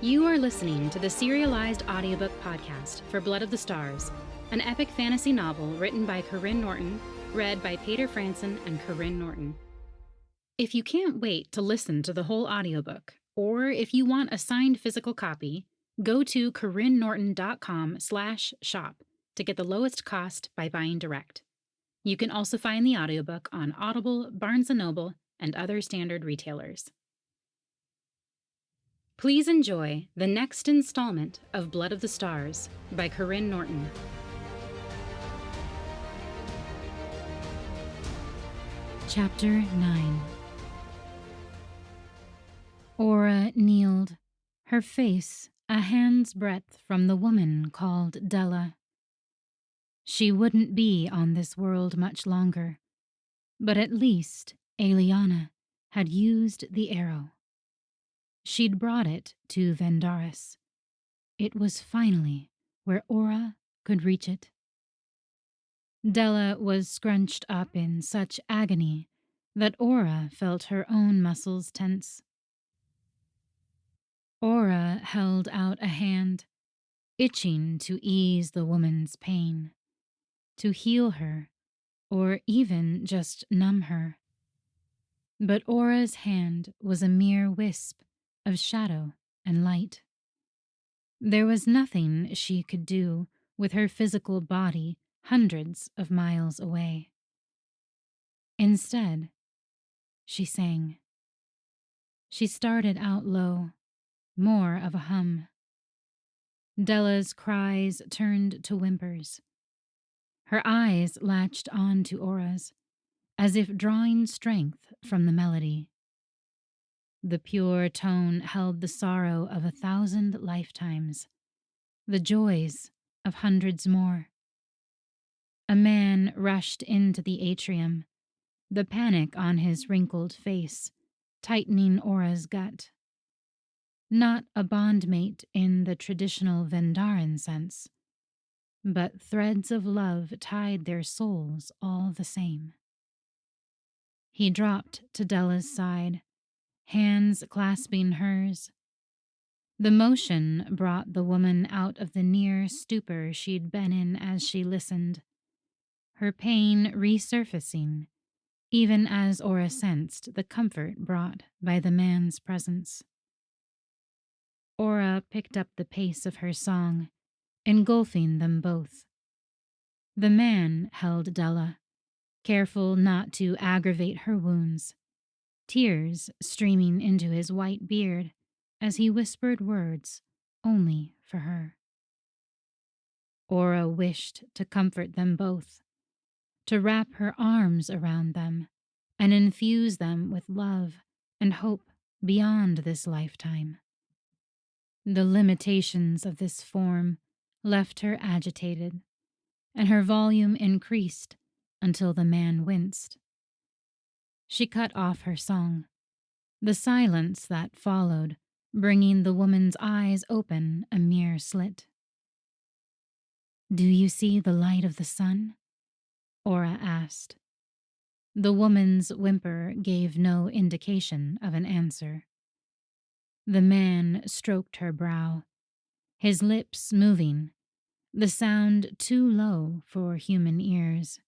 You are listening to the serialized audiobook podcast for Blood of the Stars, an epic fantasy novel written by Karyne Norton, read by Paeter Frandsen and Karyne Norton. If you can't wait to listen to the whole audiobook, or if you want a signed physical copy, go to karynnorton.com/shop to get the lowest cost by buying direct. You can also find the audiobook on Audible, Barnes & Noble, and other standard retailers. Please enjoy the next installment of Blood of the Stars by Karyne Norton. Chapter 9. Aura kneeled, her face a hand's breadth from the woman called Della. She wouldn't be on this world much longer, but at least Eliana had used the arrow. She'd brought it to Vendaris. It was finally where Aura could reach it. Della was scrunched up in such agony that Aura felt her own muscles tense. Aura held out a hand, itching to ease the woman's pain, to heal her, or even just numb her. But Aura's hand was a mere wisp of shadow and light. There was nothing she could do with her physical body hundreds of miles away. Instead, she sang. She started out low, more of a hum. Della's cries turned to whimpers. Her eyes latched on to Aura's, as if drawing strength from the melody. The pure tone held the sorrow of 1,000 lifetimes, the joys of hundreds more. A man rushed into the atrium, the panic on his wrinkled face, tightening Aura's gut. Not a bondmate in the traditional Vendaran sense, but threads of love tied their souls all the same. He dropped to Della's side, hands clasping hers. The motion brought the woman out of the near stupor she'd been in as she listened, her pain resurfacing, even as Aura sensed the comfort brought by the man's presence. Aura picked up the pace of her song, engulfing them both. The man held Della, careful not to aggravate her wounds, tears streaming into his white beard as he whispered words only for her. Aura wished to comfort them both, to wrap her arms around them and infuse them with love and hope beyond this lifetime. The limitations of this form left her agitated, and her volume increased until the man winced. She cut off her song, the silence that followed bringing the woman's eyes open a mere slit. "Do you see the light of the sun?" Aura asked. The woman's whimper gave no indication of an answer. The man stroked her brow, his lips moving, the sound too low for human ears.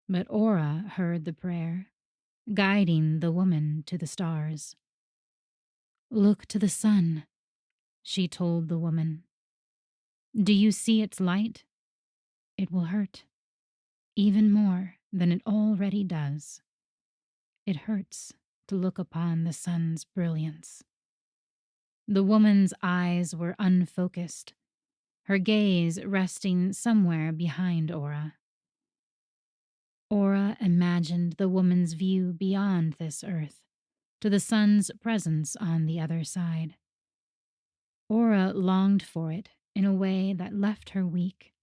But Aura heard the prayer, guiding the woman to the stars. "Look to the sun," she told the woman. "Do you see its light? It will hurt, even more than it already does. It hurts to look upon the sun's brilliance." The woman's eyes were unfocused, her gaze resting somewhere behind Aura. Aura imagined the woman's view beyond this earth, to the sun's presence on the other side. Aura longed for it in a way that left her weak,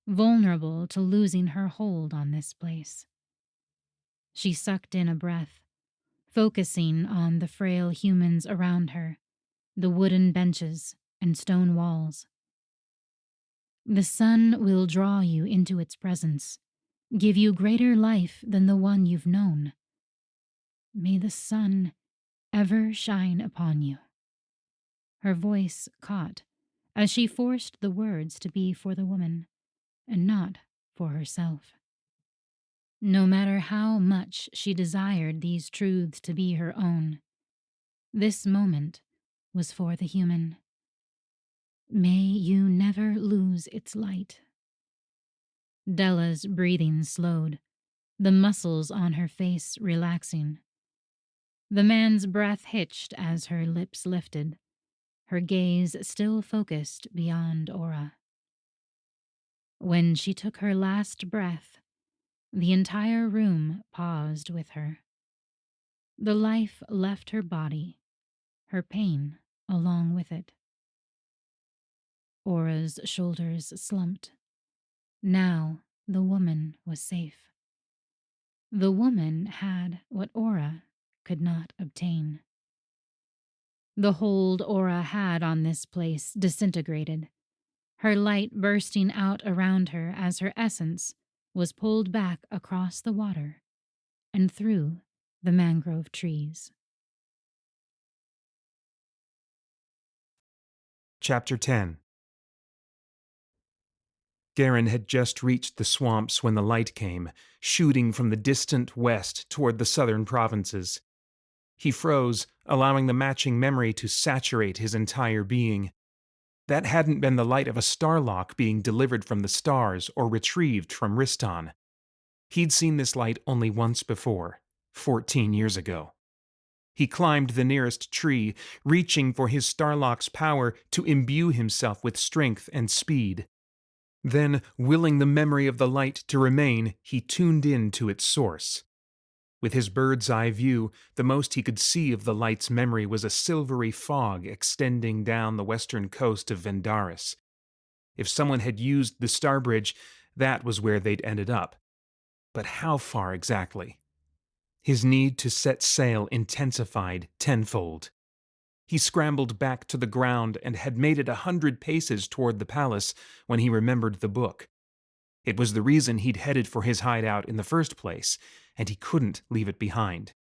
vulnerable to losing her hold on this place. She sucked in a breath, focusing on the frail humans around her, the wooden benches and stone walls. "The sun will draw you into its presence, give you greater life than the one you've known. May the sun ever shine upon you." Her voice caught as she forced the words to be for the woman and not for herself. No matter how much she desired these truths to be her own, this moment was for the human. May you never lose its light. Della's breathing slowed, the muscles on her face relaxing. The man's breath hitched as her lips lifted, her gaze still focused beyond Aura. When she took her last breath, the entire room paused with her. The life left her body, her pain along with it. Aura's shoulders slumped. Now the woman was safe. The woman had what Aura could not obtain. The hold Aura had on this place disintegrated, her light bursting out around her as her essence was pulled back across the water and through the mangrove trees. Chapter 10. Karyne had just reached the swamps when the light came, shooting from the distant west toward the southern provinces. He froze, allowing the matching memory to saturate his entire being. That hadn't been the light of a starlock being delivered from the stars or retrieved from Riston. He'd seen this light only once before, 14 years ago. He climbed the nearest tree, reaching for his starlock's power to imbue himself with strength and speed. Then, willing the memory of the light to remain, he tuned in to its source. With his bird's eye view, the most he could see of the light's memory was a silvery fog extending down the western coast of Vendaris. If someone had used the star bridge, that was where they'd ended up. But how far exactly? His need to set sail intensified tenfold. He scrambled back to the ground and had made it 100 paces toward the palace when he remembered the book. It was the reason he'd headed for his hideout in the first place, and he couldn't leave it behind.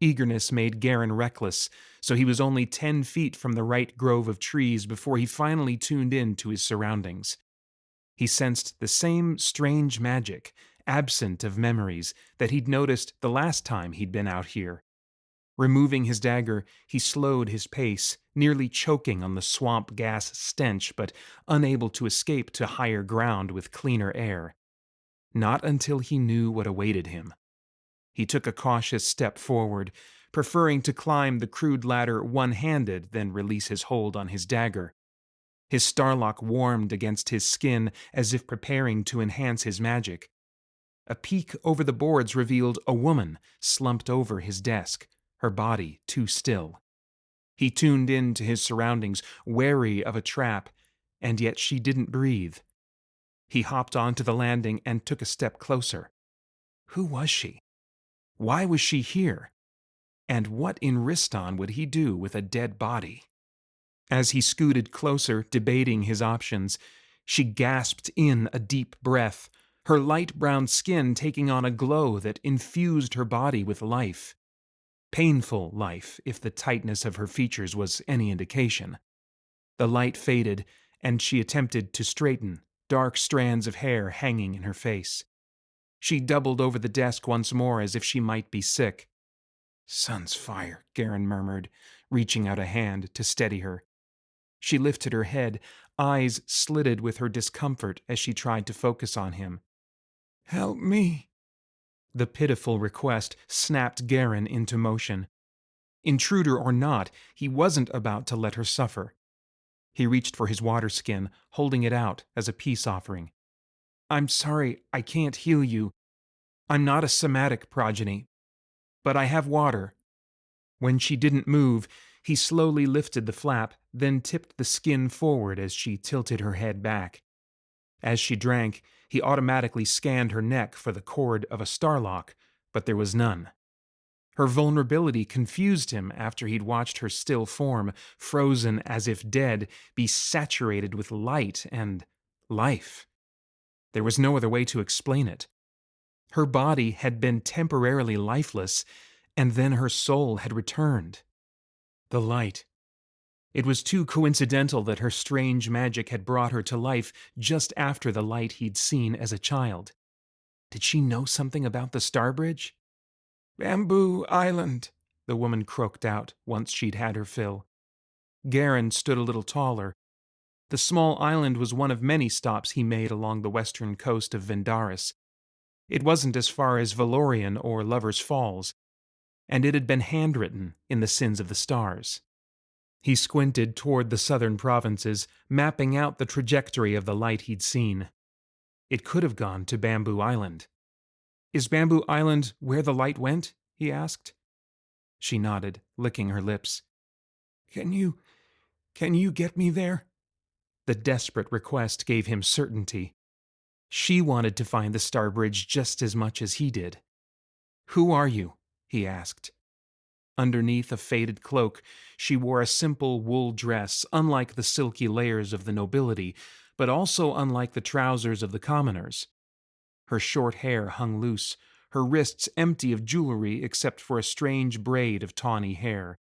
Eagerness made Karyne reckless, so he was only 10 feet from the right grove of trees before he finally tuned in to his surroundings. He sensed the same strange magic, absent of memories, that he'd noticed the last time he'd been out here. Removing his dagger, he slowed his pace, nearly choking on the swamp gas stench but unable to escape to higher ground with cleaner air. Not until he knew what awaited him. He took a cautious step forward, preferring to climb the crude ladder one-handed than release his hold on his dagger. His starlock warmed against his skin as if preparing to enhance his magic. A peek over the boards revealed a woman slumped over his desk, her body too still. He tuned in to his surroundings, wary of a trap, and yet she didn't breathe. He hopped onto the landing and took a step closer. Who was she? Why was she here? And what in Riston would he do with a dead body? As he scooted closer, debating his options, she gasped in a deep breath, her light brown skin taking on a glow that infused her body with life. Painful life, if the tightness of her features was any indication. The light faded, and she attempted to straighten, dark strands of hair hanging in her face. She doubled over the desk once more as if she might be sick. "Sun's fire," Karyne murmured, reaching out a hand to steady her. She lifted her head, eyes slitted with her discomfort as she tried to focus on him. "Help me." The pitiful request snapped Karyne into motion. Intruder or not, he wasn't about to let her suffer. He reached for his water skin, holding it out as a peace offering. "I'm sorry, I can't heal you. I'm not a somatic progeny, but I have water." When she didn't move, he slowly lifted the flap, then tipped the skin forward as she tilted her head back. As she drank, he automatically scanned her neck for the cord of a starlock, but there was none. Her vulnerability confused him after he'd watched her still form, frozen as if dead, be saturated with light and life. There was no other way to explain it. Her body had been temporarily lifeless, and then her soul had returned. The light. It was too coincidental that her strange magic had brought her to life just after the light he'd seen as a child. Did she know something about the Starbridge? "Bamboo Island," the woman croaked out once she'd had her fill. Karyne stood a little taller. The small island was one of many stops he made along the western coast of Vendaris. It wasn't as far as Valorian or Lover's Falls, and it had been handwritten in the Sins of the Stars. He squinted toward the southern provinces, mapping out the trajectory of the light he'd seen. It could have gone to Bamboo Island. "Is Bamboo Island where the light went?" he asked. She nodded, licking her lips. Can you get me there?" The desperate request gave him certainty. She wanted to find the Starbridge just as much as he did. "Who are you?" he asked. Underneath a faded cloak, she wore a simple wool dress, unlike the silky layers of the nobility, but also unlike the trousers of the commoners. Her short hair hung loose, her wrists empty of jewelry except for a strange braid of tawny hair.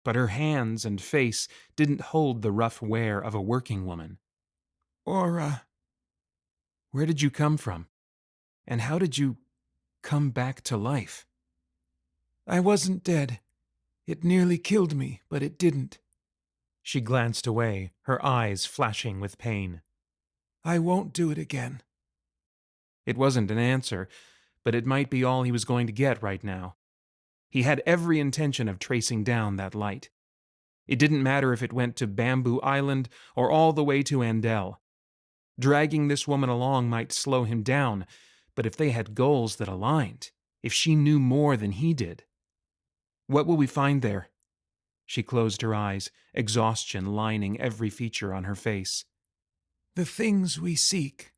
But her hands and face didn't hold the rough wear of a working woman. "Where did you come from? And how did you come back to life?" "I wasn't dead. It nearly killed me, but it didn't." She glanced away, her eyes flashing with pain. "I won't do it again." It wasn't an answer, but it might be all he was going to get right now. He had every intention of tracing down that light. It didn't matter if it went to Bamboo Island or all the way to Andel. Dragging this woman along might slow him down, but if they had goals that aligned, if she knew more than he did. "What will we find there?" She closed her eyes, exhaustion lining every feature on her face. "The things we seek."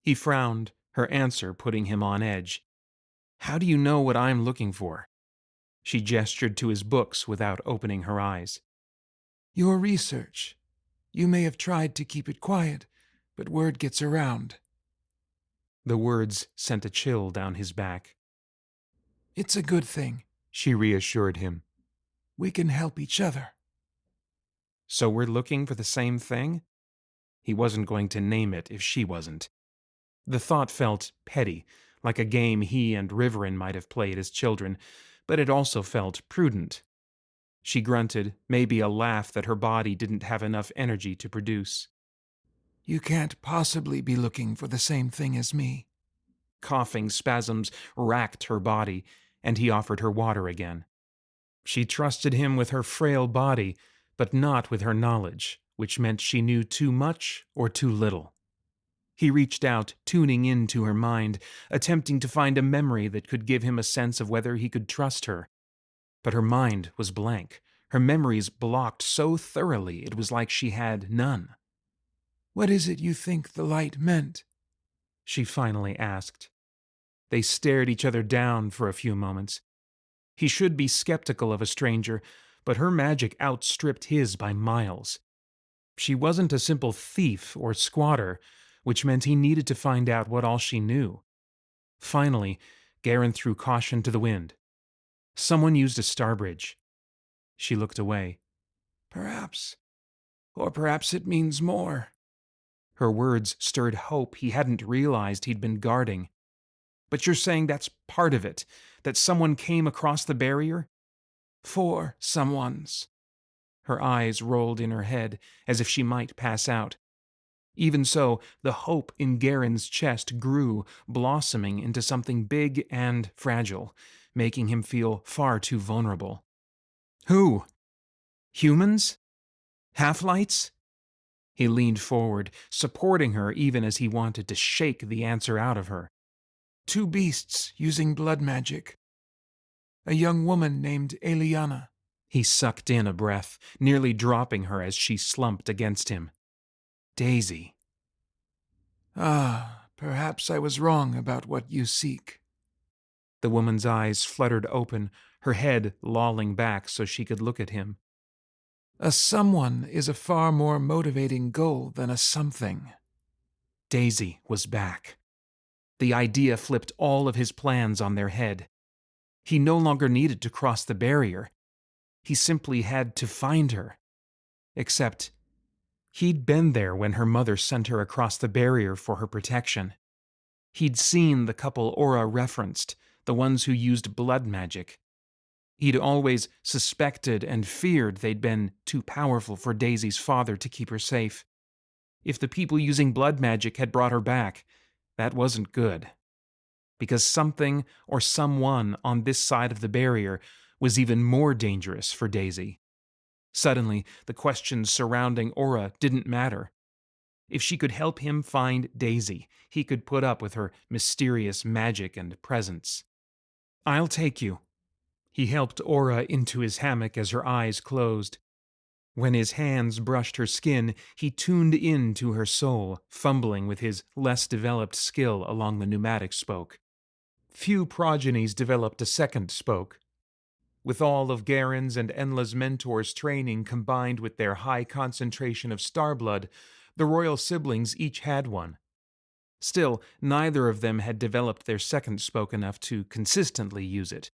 He frowned, her answer putting him on edge. "How do you know what I'm looking for?" She gestured to his books without opening her eyes. "Your research. You may have tried to keep it quiet, but word gets around." The words sent a chill down his back. "It's a good thing," she reassured him. "We can help each other." "So we're looking for the same thing?" He wasn't going to name it if she wasn't. The thought felt petty, like a game he and Riverin might have played as children, but it also felt prudent. She grunted, maybe a laugh that her body didn't have enough energy to produce. "You can't possibly be looking for the same thing as me." Coughing spasms racked her body, and he offered her water again. She trusted him with her frail body, but not with her knowledge, which meant she knew too much or too little. He reached out, tuning into her mind, attempting to find a memory that could give him a sense of whether he could trust her. But her mind was blank, her memories blocked so thoroughly it was like she had none. "What is it you think the light meant?" she finally asked. They stared each other down for a few moments. He should be skeptical of a stranger, but her magic outstripped his by miles. She wasn't a simple thief or squatter, which meant he needed to find out what all she knew. Finally, Karyne threw caution to the wind. "Someone used a Starbridge." She looked away. "Perhaps. Or perhaps it means more." Her words stirred hope he hadn't realized he'd been guarding. "But you're saying that's part of it, that someone came across the barrier?" "Four someones." Her eyes rolled in her head as if she might pass out. Even so, the hope in Karyne's chest grew, blossoming into something big and fragile, making him feel far too vulnerable. "Who? Humans? Half-lights?" He leaned forward, supporting her even as he wanted to shake the answer out of her. "Two beasts using blood magic. A young woman named Eliana." He sucked in a breath, nearly dropping her as she slumped against him. "Daisy." "Ah, perhaps I was wrong about what you seek." The woman's eyes fluttered open, her head lolling back so she could look at him. "A someone is a far more motivating goal than a something." Daisy was back. The idea flipped all of his plans on their head. He no longer needed to cross the barrier. He simply had to find her. Except he'd been there when her mother sent her across the barrier for her protection. He'd seen the couple Aura referenced, the ones who used blood magic. He'd always suspected and feared they'd been too powerful for Daisy's father to keep her safe. If the people using blood magic had brought her back, that wasn't good. Because something or someone on this side of the barrier was even more dangerous for Daisy. Suddenly, the questions surrounding Aura didn't matter. If she could help him find Daisy, he could put up with her mysterious magic and presence. "I'll take you." He helped Aura into his hammock as her eyes closed. When his hands brushed her skin, he tuned in to her soul, fumbling with his less developed skill along the pneumatic spoke. Few progenies developed a second spoke. With all of Karyne's and Enla's mentors' training combined with their high concentration of star blood, the royal siblings each had one. Still, neither of them had developed their second spoke enough to consistently use it.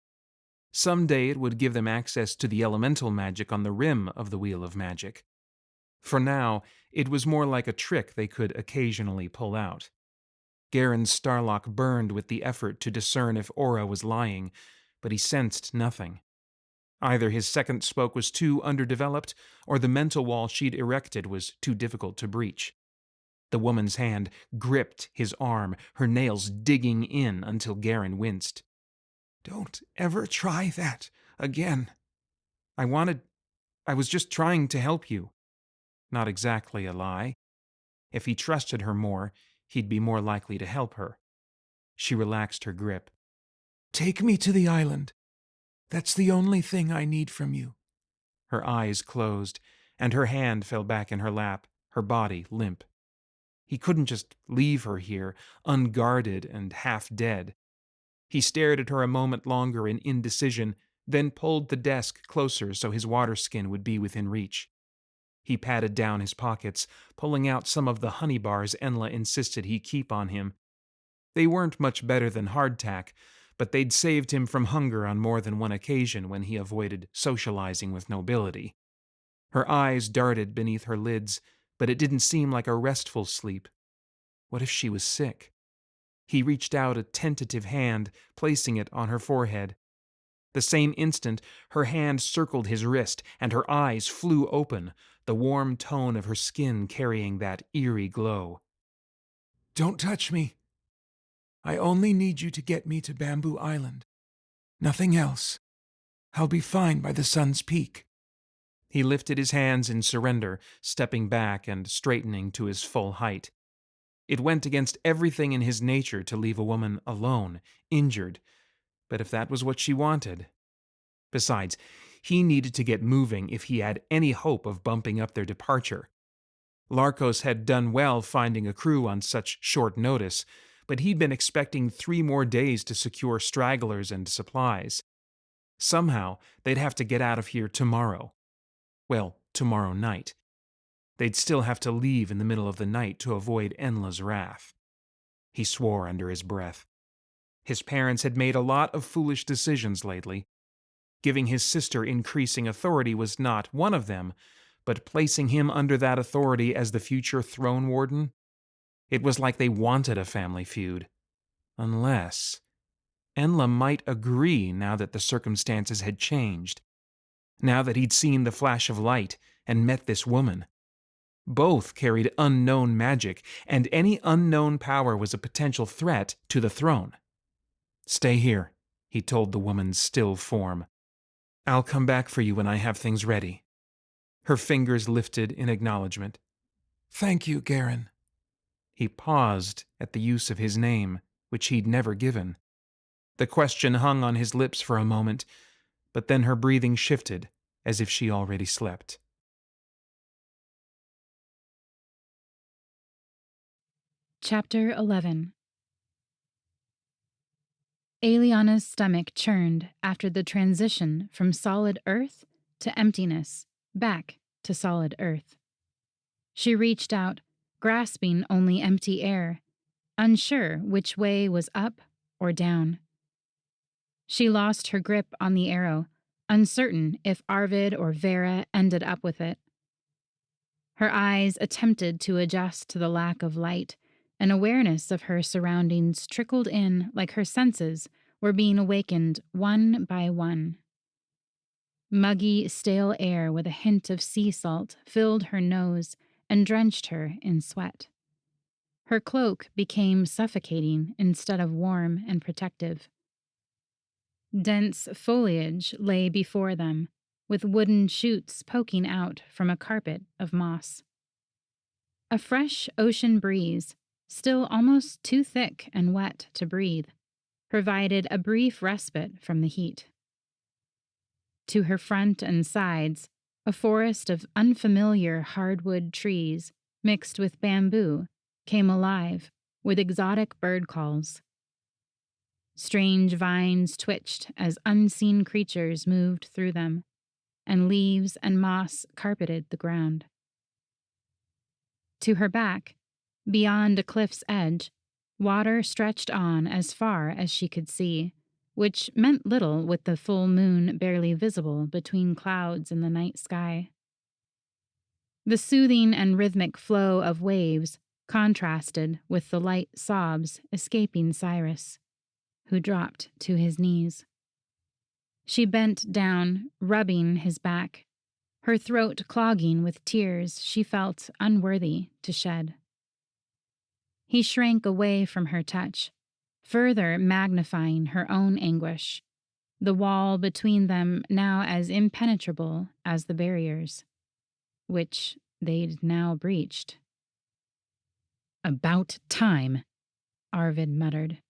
Someday it would give them access to the elemental magic on the rim of the Wheel of Magic. For now, it was more like a trick they could occasionally pull out. Karyne's starlock burned with the effort to discern if Aura was lying, but he sensed nothing. Either his second spoke was too underdeveloped, or the mental wall she'd erected was too difficult to breach. The woman's hand gripped his arm, her nails digging in until Karyne winced. "Don't ever try that again." I was just trying to help you." Not exactly a lie. If he trusted her more, he'd be more likely to help her. She relaxed her grip. "Take me to the island. That's the only thing I need from you." Her eyes closed, and her hand fell back in her lap, her body limp. He couldn't just leave her here, unguarded and half dead. He stared at her a moment longer in indecision, then pulled the desk closer so his water skin would be within reach. He patted down his pockets, pulling out some of the honey bars Enla insisted he keep on him. They weren't much better than hardtack, but they'd saved him from hunger on more than one occasion when he avoided socializing with nobility. Her eyes darted beneath her lids, but it didn't seem like a restful sleep. What if she was sick? He reached out a tentative hand, placing it on her forehead. The same instant, her hand circled his wrist, and her eyes flew open, the warm tone of her skin carrying that eerie glow. "Don't touch me. I only need you to get me to Bamboo Island. Nothing else. I'll be fine by the sun's peak." He lifted his hands in surrender, stepping back and straightening to his full height. It went against everything in his nature to leave a woman alone, injured, but if that was what she wanted. Besides, he needed to get moving if he had any hope of bumping up their departure. Larkos had done well finding a crew on such short notice, but he'd been expecting 3 more days to secure stragglers and supplies. Somehow, they'd have to get out of here tomorrow. Well, tomorrow night. They'd still have to leave in the middle of the night to avoid Enla's wrath. He swore under his breath. His parents had made a lot of foolish decisions lately. Giving his sister increasing authority was not one of them, but placing him under that authority as the future throne warden? It was like they wanted a family feud. Unless Enla might agree now that the circumstances had changed. Now that he'd seen the flash of light and met this woman. Both carried unknown magic, and any unknown power was a potential threat to the throne. "Stay here," he told the woman's still form. "I'll come back for you when I have things ready." Her fingers lifted in acknowledgement. "Thank you, Karyne." He paused at the use of his name, which he'd never given. The question hung on his lips for a moment, but then her breathing shifted, as if she already slept. Chapter 11. Eliana's stomach churned after the transition from solid earth to emptiness, back to solid earth. She reached out, grasping only empty air, unsure which way was up or down. She lost her grip on the arrow, uncertain if Arvid or Vera ended up with it. Her eyes attempted to adjust to the lack of light, and awareness of her surroundings trickled in like her senses were being awakened one by one. Muggy, stale air with a hint of sea salt filled her nose and drenched her in sweat. Her cloak became suffocating instead of warm and protective. Dense foliage lay before them, with wooden shoots poking out from a carpet of moss. A fresh ocean breeze, still almost too thick and wet to breathe, provided a brief respite from the heat. To her front and sides, a forest of unfamiliar hardwood trees mixed with bamboo came alive with exotic bird calls. Strange vines twitched as unseen creatures moved through them, and leaves and moss carpeted the ground. To her back, beyond a cliff's edge, water stretched on as far as she could see, which meant little with the full moon barely visible between clouds in the night sky. The soothing and rhythmic flow of waves contrasted with the light sobs escaping Cyrus, who dropped to his knees. She bent down, rubbing his back, her throat clogging with tears she felt unworthy to shed. He shrank away from her touch, further magnifying her own anguish, the wall between them now as impenetrable as the barriers, which they'd now breached. "About time," Arvid muttered.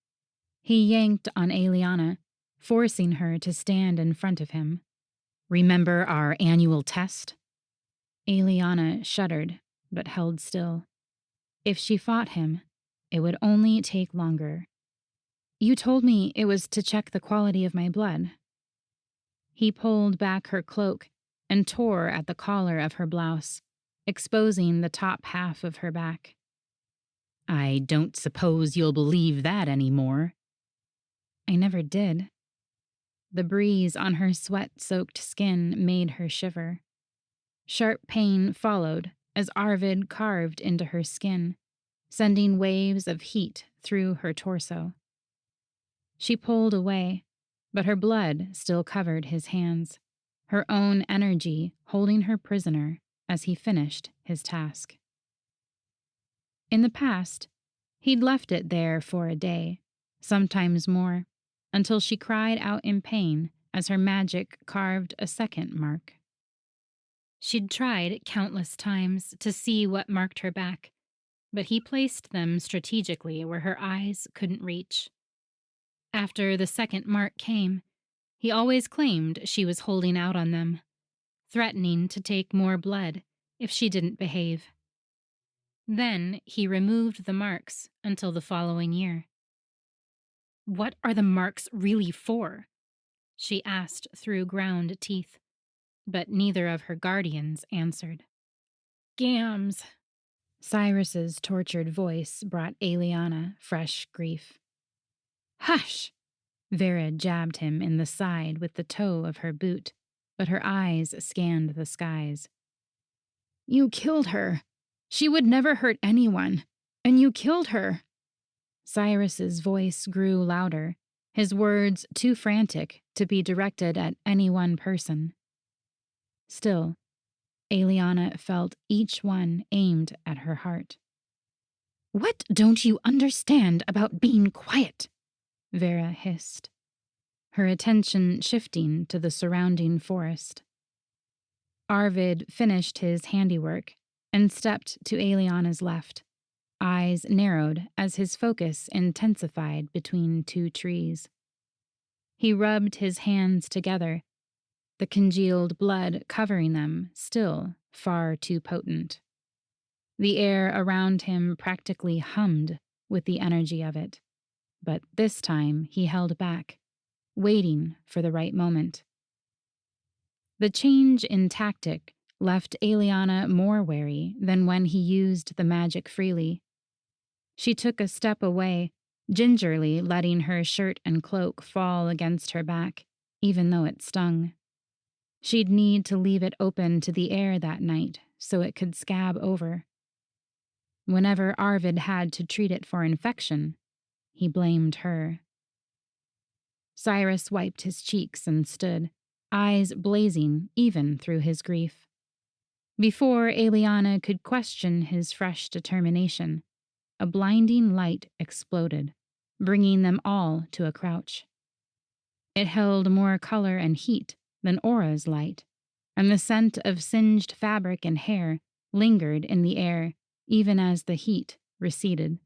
He yanked on Eliana, forcing her to stand in front of him. "Remember our annual test?" Eliana shuddered, but held still. If she fought him, it would only take longer. "You told me it was to check the quality of my blood." He pulled back her cloak and tore at the collar of her blouse, exposing the top half of her back. "I don't suppose you'll believe that anymore." "I never did." The breeze on her sweat-soaked skin made her shiver. Sharp pain followed as Arvid carved into her skin, sending waves of heat through her torso. She pulled away, but her blood still covered his hands, her own energy holding her prisoner as he finished his task. In the past, he'd left it there for a day, sometimes more, until she cried out in pain as her magic carved a second mark. She'd tried countless times to see what marked her back, but he placed them strategically where her eyes couldn't reach. After the second mark came, he always claimed she was holding out on them, threatening to take more blood if she didn't behave. Then he removed the marks until the following year. "What are the marks really for?" she asked through ground teeth, but neither of her guardians answered. "Gams." Cyrus's tortured voice brought Eliana fresh grief. "Hush!" Vera jabbed him in the side with the toe of her boot, but her eyes scanned the skies. "You killed her. She would never hurt anyone, and you killed her." Cyrus's voice grew louder, his words too frantic to be directed at any one person. Still, Eliana felt each one aimed at her heart. "What don't you understand about being quiet?" Vera hissed, her attention shifting to the surrounding forest. Arvid finished his handiwork and stepped to Eliana's left, eyes narrowed as his focus intensified between two trees. He rubbed his hands together, the congealed blood covering them still far too potent. The air around him practically hummed with the energy of it, but this time he held back, waiting for the right moment. The change in tactic left Eliana more wary than when he used the magic freely. She took a step away, gingerly letting her shirt and cloak fall against her back, even though it stung. She'd need to leave it open to the air that night so it could scab over. Whenever Arvid had to treat it for infection, he blamed her. Cyrus wiped his cheeks and stood, eyes blazing even through his grief. Before Eliana could question his fresh determination, a blinding light exploded, bringing them all to a crouch. It held more color and heat than Aura's light, and the scent of singed fabric and hair lingered in the air even as the heat receded.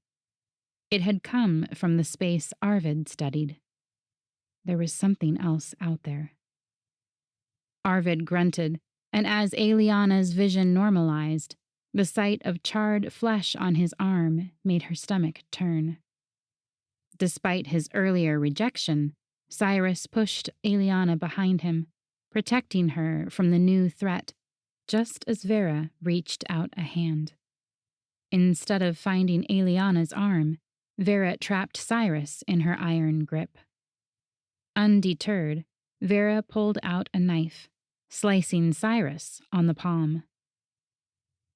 It had come from the space Arvid studied. There was something else out there. Arvid grunted, and as Eliana's vision normalized, the sight of charred flesh on his arm made her stomach turn. Despite his earlier rejection, Cyrus pushed Eliana behind him, protecting her from the new threat, just as Vera reached out a hand. Instead of finding Eliana's arm, Vera trapped Cyrus in her iron grip. Undeterred, Vera pulled out a knife, slicing Cyrus on the palm.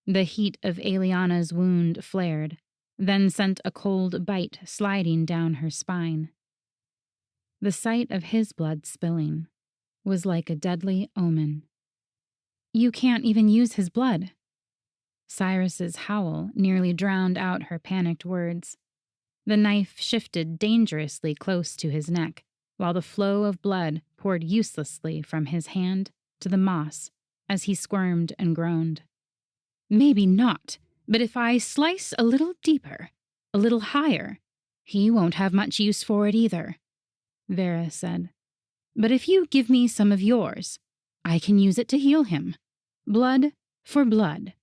The heat of Eliana's wound flared, then sent a cold bite sliding down her spine. The sight of his blood spilling was like a deadly omen. "You can't even use his blood." Cyrus's howl nearly drowned out her panicked words. The knife shifted dangerously close to his neck, while the flow of blood poured uselessly from his hand to the moss as he squirmed and groaned. "Maybe not, but if I slice a little deeper, a little higher, he won't have much use for it either," Vera said. "But if you give me some of yours, I can use it to heal him. Blood for blood."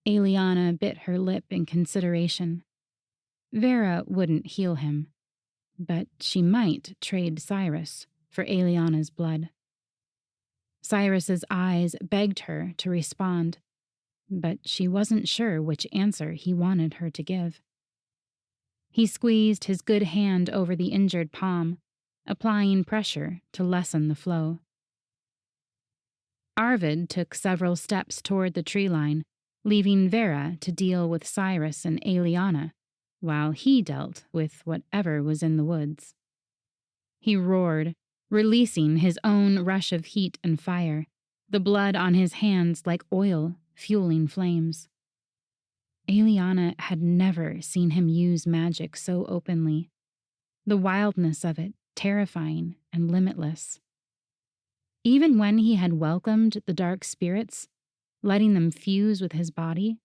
Eliana bit her lip in consideration. Vera wouldn't heal him, but she might trade Cyrus for Eliana's blood. Cyrus's eyes begged her to respond, but she wasn't sure which answer he wanted her to give. He squeezed his good hand over the injured palm, applying pressure to lessen the flow. Arvid took several steps toward the tree line, leaving Vera to deal with Cyrus and Eliana, while he dealt with whatever was in the woods. He roared, releasing his own rush of heat and fire, the blood on his hands like oil fueling flames. Eliana had never seen him use magic so openly, the wildness of it terrifying and limitless. Even when he had welcomed the dark spirits, letting them fuse with his body,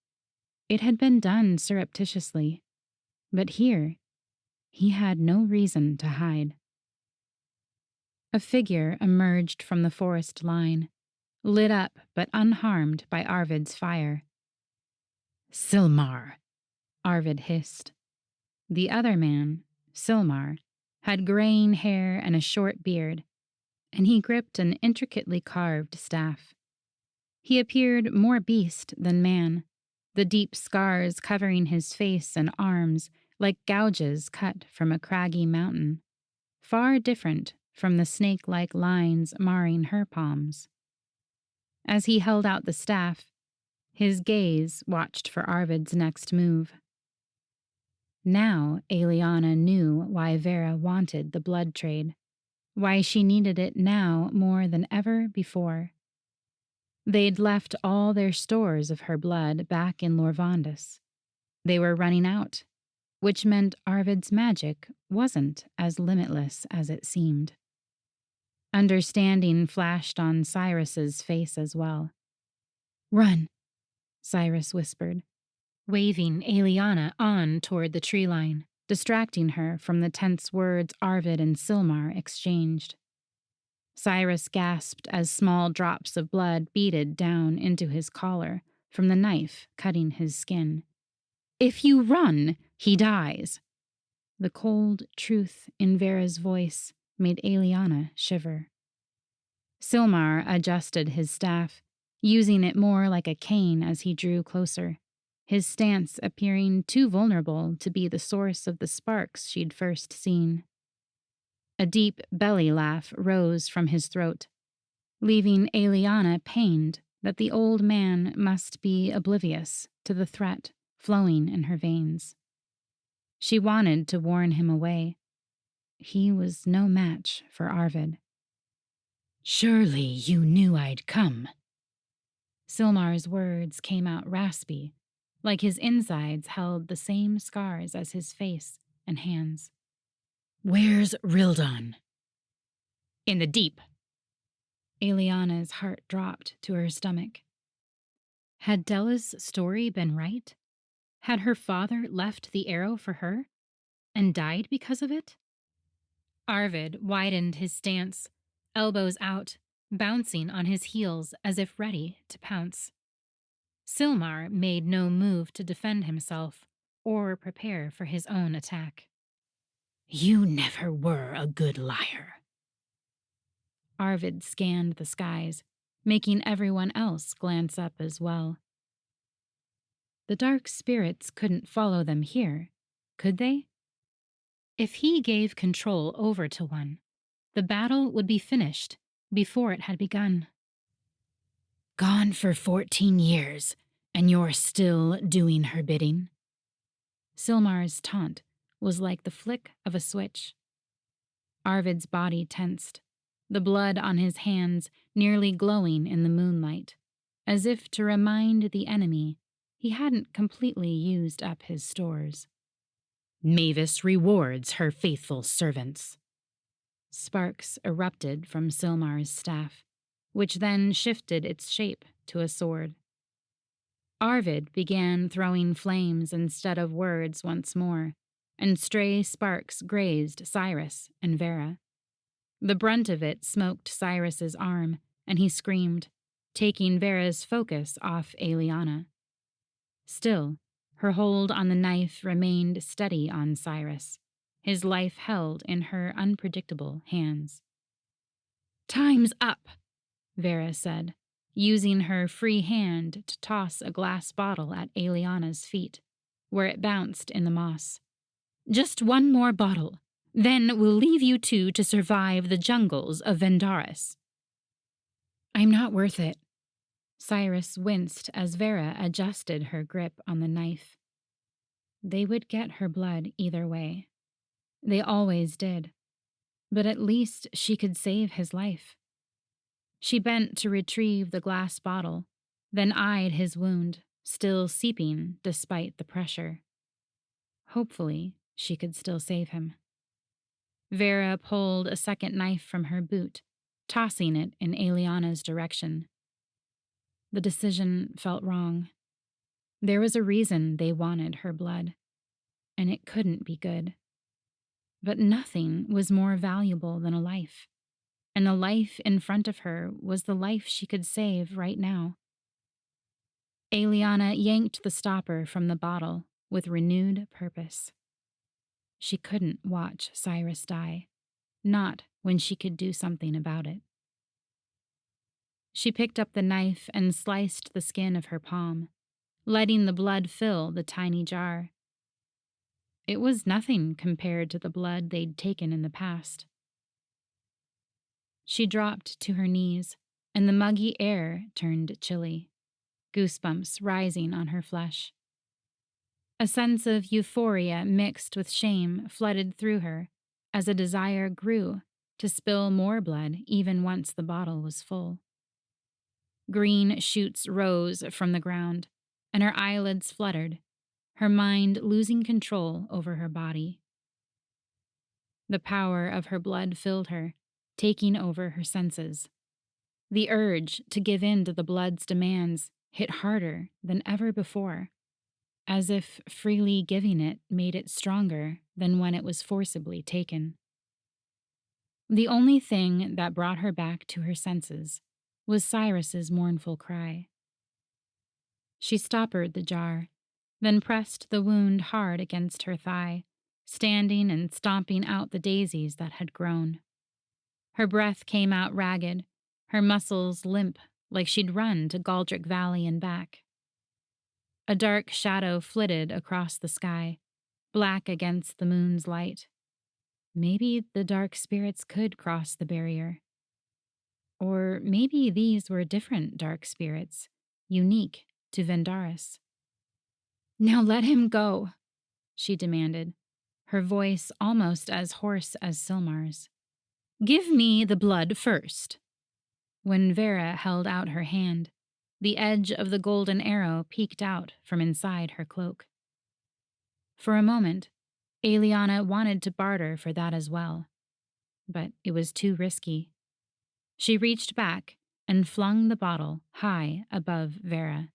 it had been done surreptitiously. But here, he had no reason to hide. A figure emerged from the forest line, lit up but unharmed by Arvid's fire. "Silmar," Arvid hissed. The other man, Silmar, had graying hair and a short beard, and he gripped an intricately carved staff. He appeared more beast than man, the deep scars covering his face and arms like gouges cut from a craggy mountain, far different from the snake-like lines marring her palms. As he held out the staff, his gaze watched for Arvid's next move. Now Eliana knew why Vera wanted the blood trade, why she needed it now more than ever before. They'd left all their stores of her blood back in Lorvandus. They were running out, which meant Arvid's magic wasn't as limitless as it seemed. Understanding flashed on Cyrus's face as well. "Run," Cyrus whispered, waving Eliana on toward the tree line, distracting her from the tense words Arvid and Silmar exchanged. Cyrus gasped as small drops of blood beaded down into his collar from the knife cutting his skin. "If you run, he dies." The cold truth in Vera's voice made Eliana shiver. Silmar adjusted his staff, using it more like a cane as he drew closer, his stance appearing too vulnerable to be the source of the sparks she'd first seen. A deep belly laugh rose from his throat, leaving Eliana pained that the old man must be oblivious to the threat flowing in her veins. She wanted to warn him away. He was no match for Arvid. "Surely you knew I'd come." Silmar's words came out raspy, like his insides held the same scars as his face and hands. "Where's Rildon?" "In the deep." Eliana's heart dropped to her stomach. Had Della's story been right? Had her father left the arrow for her and died because of it? Arvid widened his stance, elbows out, bouncing on his heels as if ready to pounce. Silmar made no move to defend himself or prepare for his own attack. "You never were a good liar." Arvid scanned the skies, making everyone else glance up as well. The dark spirits couldn't follow them here, could they? If he gave control over to one, the battle would be finished before it had begun. "Gone for 14 years, and you're still doing her bidding?" Silmar's taunt was like the flick of a switch. Arvid's body tensed, the blood on his hands nearly glowing in the moonlight, as if to remind the enemy he hadn't completely used up his stores. "Mavis rewards her faithful servants." Sparks erupted from Silmar's staff, which then shifted its shape to a sword. Arvid began throwing flames instead of words once more, and stray sparks grazed Cyrus and Vera. The brunt of it smoked Cyrus's arm, and he screamed, taking Vera's focus off Eliana. Still, her hold on the knife remained steady on Cyrus, his life held in her unpredictable hands. "Time's up," Vera said, using her free hand to toss a glass bottle at Eliana's feet, where it bounced in the moss. "Just one more bottle. Then we'll leave you two to survive the jungles of Vendaris." "I'm not worth it." Cyrus winced as Vera adjusted her grip on the knife. They would get her blood either way. They always did. But at least she could save his life. She bent to retrieve the glass bottle, then eyed his wound, still seeping despite the pressure. Hopefully, she could still save him. Vera pulled a second knife from her boot, tossing it in Eliana's direction. The decision felt wrong. There was a reason they wanted her blood, and it couldn't be good. But nothing was more valuable than a life, and the life in front of her was the life she could save right now. Eliana yanked the stopper from the bottle with renewed purpose. She couldn't watch Cyrus die, not when she could do something about it. She picked up the knife and sliced the skin of her palm, letting the blood fill the tiny jar. It was nothing compared to the blood they'd taken in the past. She dropped to her knees, and the muggy air turned chilly, goosebumps rising on her flesh. A sense of euphoria mixed with shame flooded through her as a desire grew to spill more blood even once the bottle was full. Green shoots rose from the ground, and her eyelids fluttered, her mind losing control over her body. The power of her blood filled her, taking over her senses. The urge to give in to the blood's demands hit harder than ever before, as if freely giving it made it stronger than when it was forcibly taken. The only thing that brought her back to her senses was Cyrus's mournful cry. She stoppered the jar, then pressed the wound hard against her thigh, standing and stomping out the daisies that had grown. Her breath came out ragged, her muscles limp like she'd run to Galdrick Valley and back. A dark shadow flitted across the sky, black against the moon's light. Maybe the dark spirits could cross the barrier. Or maybe these were different dark spirits, unique to Vendaris. Now let him go, she demanded, her voice almost as hoarse as Silmar's. Give me the blood first. When Vera held out her hand, the edge of the golden arrow peeked out from inside her cloak. For a moment, Aeliana wanted to barter for that as well, but it was too risky. She reached back and flung the bottle high above Vera.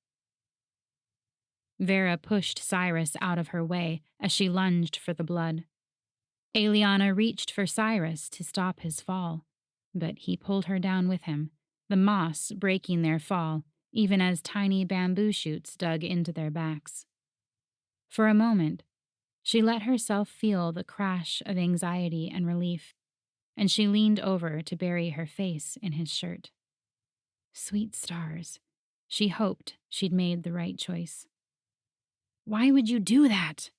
Vera pushed Cyrus out of her way as she lunged for the blood. Aeliana reached for Cyrus to stop his fall, but he pulled her down with him, the moss breaking their fall even as tiny bamboo shoots dug into their backs. For a moment, she let herself feel the crash of anxiety and relief, and she leaned over to bury her face in his shirt. Sweet stars, she hoped she'd made the right choice. Why would you do that?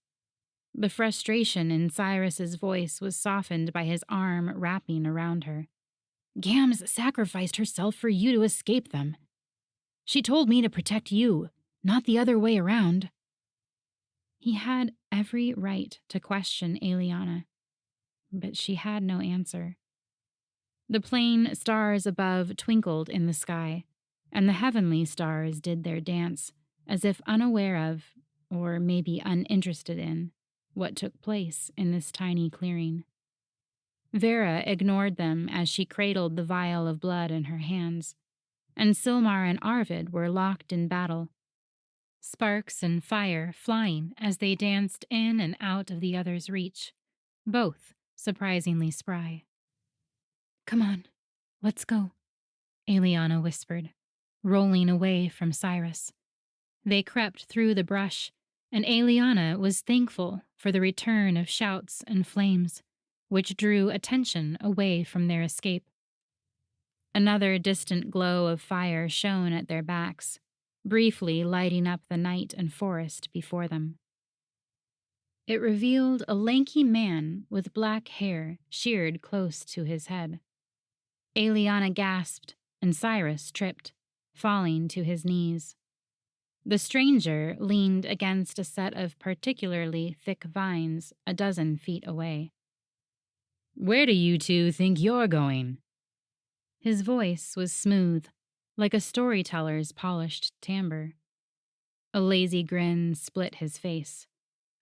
The frustration in Cyrus's voice was softened by his arm wrapping around her. Gams sacrificed herself for you to escape them. She told me to protect you, not the other way around. He had every right to question Aeliana, but she had no answer. The plain stars above twinkled in the sky, and the heavenly stars did their dance, as if unaware of, or maybe uninterested in, what took place in this tiny clearing. Vera ignored them as she cradled the vial of blood in her hands, and Silmar and Arvid were locked in battle, sparks and fire flying as they danced in and out of the other's reach, both surprisingly spry. Come on, let's go, Aeliana whispered, rolling away from Cyrus. They crept through the brush, and Aeliana was thankful for the return of shouts and flames, which drew attention away from their escape. Another distant glow of fire shone at their backs, briefly lighting up the night and forest before them. It revealed a lanky man with black hair sheared close to his head. Aeliana gasped, and Cyrus tripped, falling to his knees. The stranger leaned against a set of particularly thick vines 12 feet away. Where do you two think you're going? His voice was smooth, like a storyteller's polished timbre. A lazy grin split his face.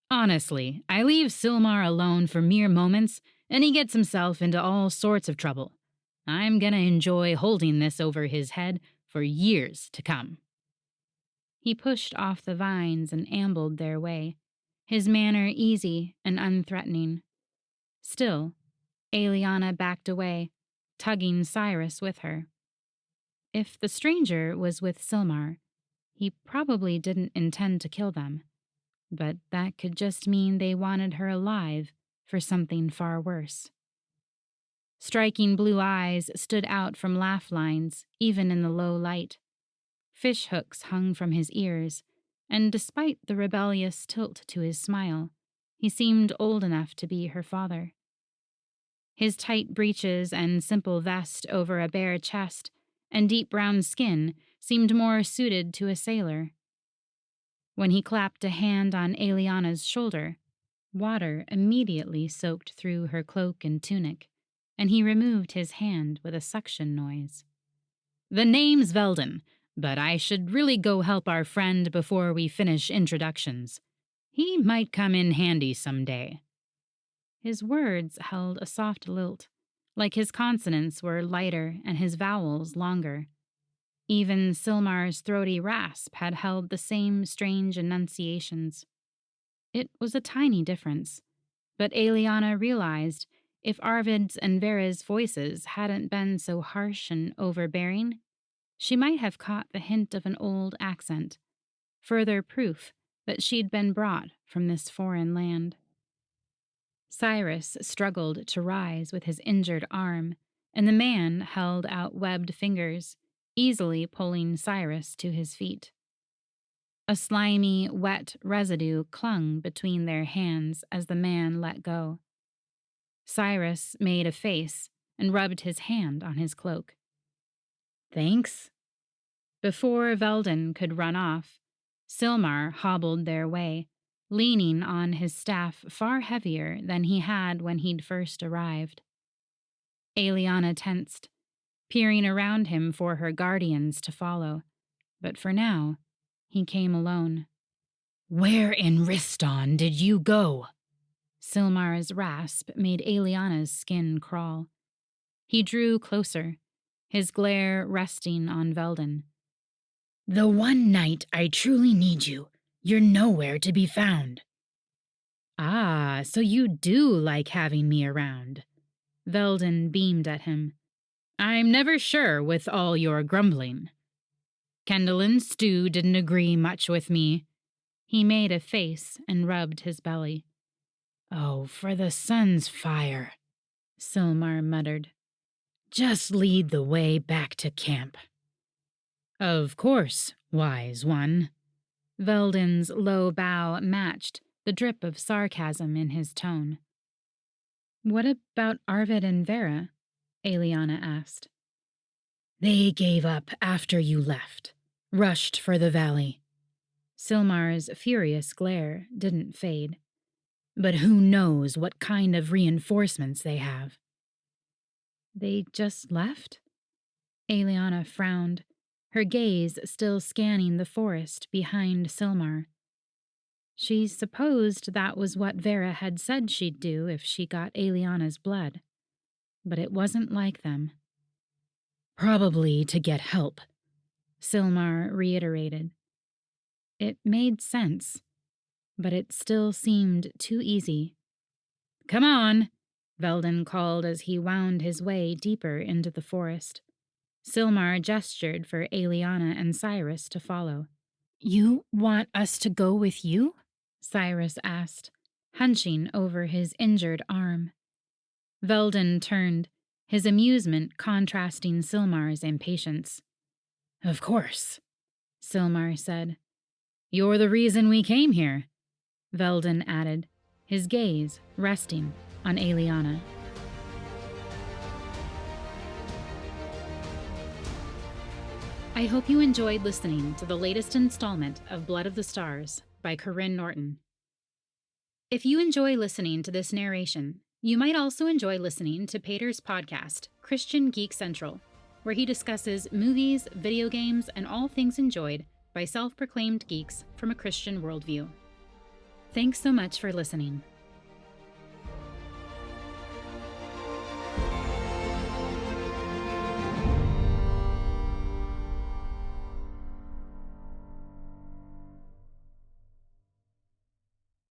Honestly, I leave Silmar alone for mere moments, and he gets himself into all sorts of trouble. I'm gonna enjoy holding this over his head for years to come. He pushed off the vines and ambled their way, his manner easy and unthreatening. Still, Aeliana backed away, tugging Cyrus with her. If the stranger was with Silmar, he probably didn't intend to kill them, but that could just mean they wanted her alive for something far worse. Striking blue eyes stood out from laugh lines, even in the low light. Fish hooks hung from his ears, and despite the rebellious tilt to his smile, he seemed old enough to be her father. His tight breeches and simple vest over a bare chest and deep brown skin seemed more suited to a sailor. When he clapped a hand on Aeliana's shoulder, water immediately soaked through her cloak and tunic, and he removed his hand with a suction noise. The name's Veldon, but I should really go help our friend before we finish introductions. He might come in handy someday. His words held a soft lilt, like his consonants were lighter and his vowels longer. Even Silmar's throaty rasp had held the same strange enunciations. It was a tiny difference, but Aeliana realized if Arvid's and Vera's voices hadn't been so harsh and overbearing, she might have caught the hint of an old accent, further proof that she'd been brought from this foreign land. Cyrus struggled to rise with his injured arm, and the man held out webbed fingers, easily pulling Cyrus to his feet. A slimy, wet residue clung between their hands as the man let go. Cyrus made a face and rubbed his hand on his cloak. Thanks. Before Velden could run off, Silmar hobbled their way, leaning on his staff far heavier than he had when he'd first arrived. Aeliana tensed, peering around him for her guardians to follow, but for now, he came alone. "Where in Riston did you go?" Silmar's rasp made Aeliana's skin crawl. He drew closer, his glare resting on Velden. "The one night I truly need you, you're nowhere to be found." "Ah, so you do like having me around." Velden beamed at him. "I'm never sure with all your grumbling." "Kendall and Stu didn't agree much with me." He made a face and rubbed his belly. "Oh, for the sun's fire," Silmar muttered. "Just lead the way back to camp." "Of course, wise one." Velden's low bow matched the drip of sarcasm in his tone. "What about Arvid and Vera?" Aeliana asked. "They gave up after you left, rushed for the valley." Silmar's furious glare didn't fade. "But who knows what kind of reinforcements they have." "They just left?" Aeliana frowned, her gaze still scanning the forest behind Silmar. She supposed that was what Vera had said she'd do if she got Aeliana's blood. But it wasn't like them. "Probably to get help," Silmar reiterated. It made sense, but it still seemed too easy. "Come on," Velden called as he wound his way deeper into the forest. Silmar gestured for Aeliana and Cyrus to follow. "You want us to go with you?" Cyrus asked, hunching over his injured arm. Velden turned, his amusement contrasting Silmar's impatience. "Of course," Silmar said. "You're the reason we came here," Velden added, his gaze resting on Aeliana. I hope you enjoyed listening to the latest installment of Blood of the Stars by Karyne Norton. If you enjoy listening to this narration, you might also enjoy listening to Paeter's podcast, Christian Geek Central, where he discusses movies, video games, and all things enjoyed by self-proclaimed geeks from a Christian worldview. Thanks so much for listening.